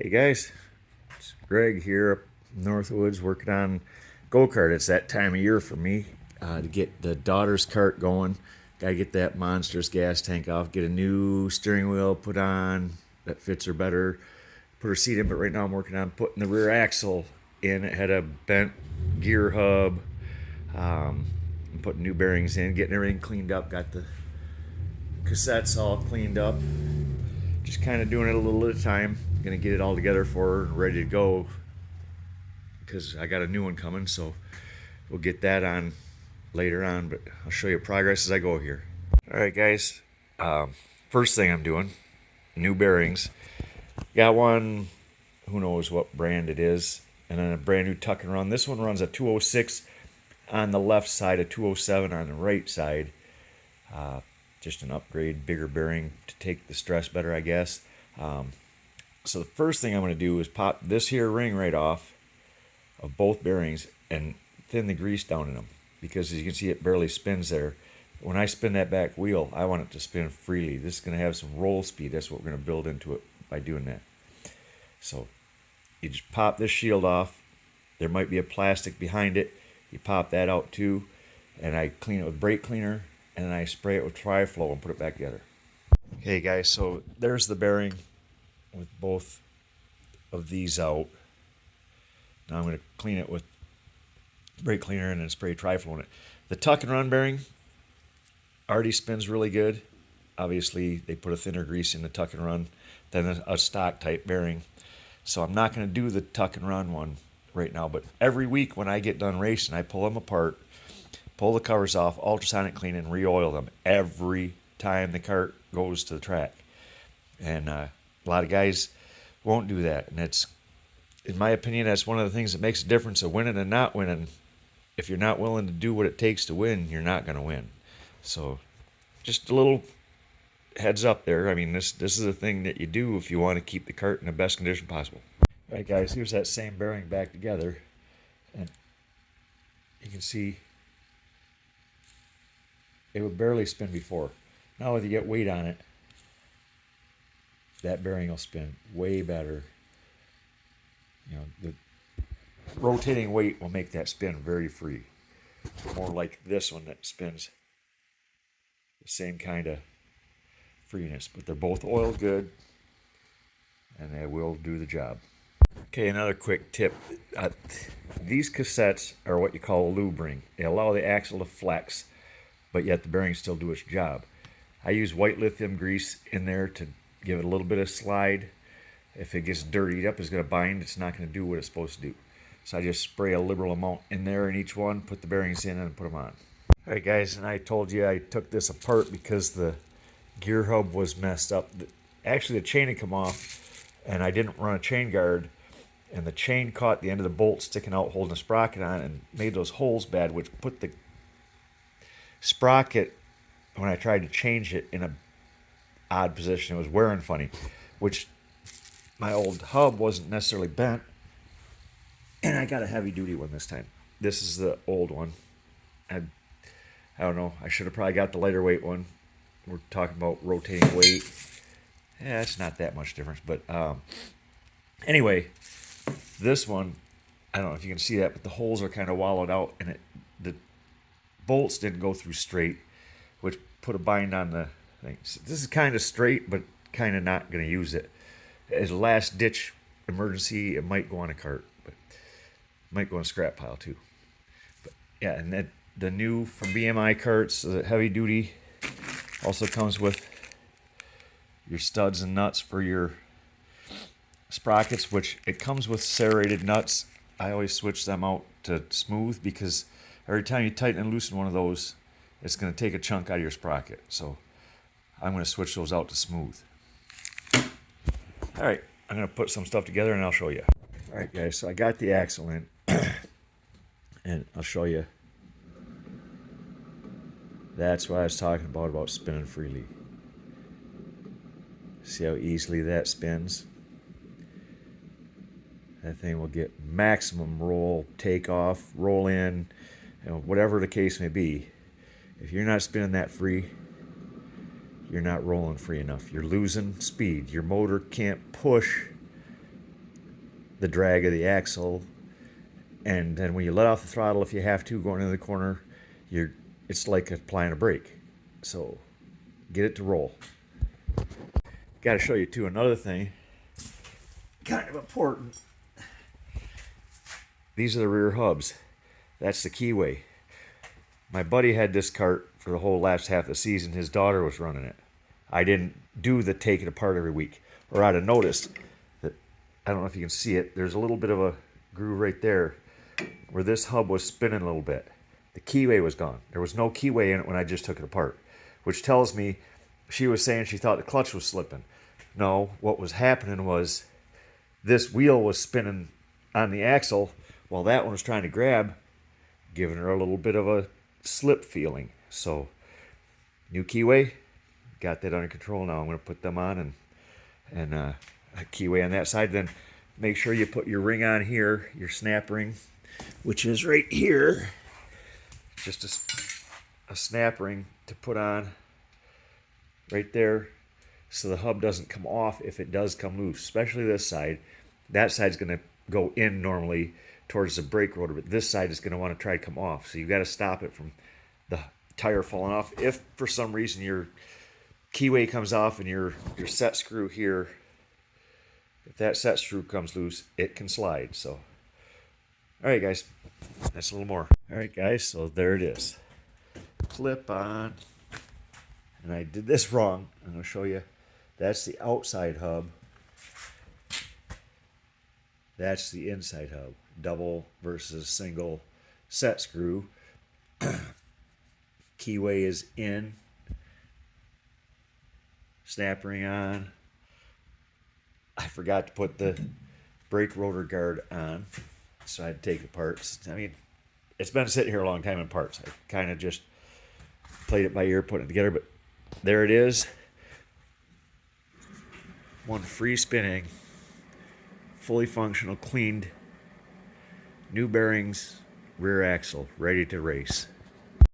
Hey guys, it's Greg here up Northwoods working on go-kart. It's that time of year for me to get the daughter's cart going. Gotta get that monstrous gas tank off, get a new steering wheel put on that fits her better, put her seat in, but right now I'm working on putting the rear axle in. It had a bent gear hub. I'm putting new bearings in, getting everything cleaned up, got the cassettes all cleaned up. Just kind of doing it a little at a time. Gonna get it all together for her, ready to go, because I got a new one coming. So we'll get that on later on. But I'll show you progress as I go here. All right, guys. First thing I'm doing, new bearings. Got one. Who knows what brand it is, and then a brand new tuck and run. This one runs a 206 on the left side, a 207 on the right side. Just an upgrade, bigger bearing to take the stress better, I guess. So the first thing I'm going to do is pop this here ring right off of both bearings and thin the grease down in them, because as you can see, it barely spins there. When I spin that back wheel, I want it to spin freely. This is going to have some roll speed. That's what we're going to build into it by doing that. So you just pop this shield off. There might be a plastic behind it. You pop that out too, and I clean it with brake cleaner, and then I spray it with Tri-Flow and put it back together. Okay guys, so there's the bearing with both of these out. Now I'm going to clean it with brake cleaner and then spray Tri-Flow in it. The tuck and run bearing already spins really good. Obviously they put a thinner grease in the tuck and run than a stock type bearing. So I'm not going to do the tuck and run one right now, but every week when I get done racing, I pull them apart, pull the covers off, ultrasonic clean, and re-oil them every time the cart goes to the track. And a lot of guys won't do that, and it's, in my opinion, that's one of the things that makes a difference of winning and not winning. If you're not willing to do what it takes to win, you're not going to win. So just a little heads up there. I mean, this is a thing that you do if you want to keep the cart in the best condition possible. All right, guys, here's that same bearing back together, and you can see it would barely spin before. Now if you get weight on it, that bearing will spin way better. You know, the rotating weight will make that spin very free. More like this one that spins the same kind of freeness, but they're both oiled good and they will do the job. Okay, another quick tip. These cassettes are what you call a lube ring. They allow the axle to flex, but yet the bearings still do its job. I use white lithium grease in there to give it a little bit of slide. If it gets dirtied up, it's going to bind. It's not going to do what it's supposed to do. So I just spray a liberal amount in there in each one, put the bearings in, and put them on. All right, guys, and I told you I took this apart because the gear hub was messed up. Actually, the chain had come off, and I didn't run a chain guard, and the chain caught the end of the bolt sticking out, holding the sprocket on, and made those holes bad, which put the sprocket, when I tried to change it, in a odd position. It was wearing funny, which my old hub wasn't necessarily bent, and I got a heavy duty one this time. This is the old one. I don't know. I should have probably got the lighter weight one. We're talking about rotating weight. Yeah, it's not that much difference, but anyway, this one, I don't know if you can see that, but the holes are kind of wallowed out, and the bolts didn't go through straight, which put a bind on the thing. So this is kind of straight, but kind of not going to use it. As a last ditch emergency, it might go on a cart, but it might go on a scrap pile too. But yeah, and then the new from BMI carts, the heavy duty, also comes with your studs and nuts for your sprockets, which it comes with serrated nuts. I always switch them out to smooth, because every time you tighten and loosen one of those, it's going to take a chunk out of your sprocket. So I'm going to switch those out to smooth. All right, I'm going to put some stuff together and I'll show you. All right, guys, so I got the axle in, and I'll show you. That's what I was talking about spinning freely. See how easily that spins? That thing will get maximum roll, take off, roll in, whatever the case may be. If you're not spinning that free, you're not rolling free enough. You're losing speed. Your motor can't push the drag of the axle. And then when you let off the throttle, if you have to, going into the corner, it's like applying a brake. So get it to roll. Got to show you too another thing, kind of important. These are the rear hubs. That's the keyway. My buddy had this cart for the whole last half of the season. His daughter was running it. I didn't do the take it apart every week, or I'd have noticed that. I don't know if you can see it. There's a little bit of a groove right there where this hub was spinning a little bit. The keyway was gone. There was no keyway in it when I just took it apart, which tells me she was saying she thought the clutch was slipping. No, what was happening was this wheel was spinning on the axle while that one was trying to grab, giving her a little bit of a slip feeling. So, new keyway, got that under control now. I'm going to put them on and a keyway on that side. Then make sure you put your ring on here, your snap ring, which is right here. Just a snap ring to put on right there so the hub doesn't come off if it does come loose, especially this side. That side's going to go in normally towards the brake rotor, but this side is going to want to try to come off. So you've got to stop it from the tire falling off. If for some reason your keyway comes off and your set screw here, if that set screw comes loose, it can slide. So, all right, guys, that's a little more. All right, guys, so there it is. Clip on. And I did this wrong. I'm going to show you. That's the outside hub. That's the inside hub. Double versus single set screw. Keyway is in. Snap ring on. I forgot to put the brake rotor guard on, so I had to take the parts. I mean, it's been sitting here a long time in parts. I kind of just played it by ear, putting it together, but there it is. One free spinning, fully functional, cleaned, new bearings, rear axle, ready to race.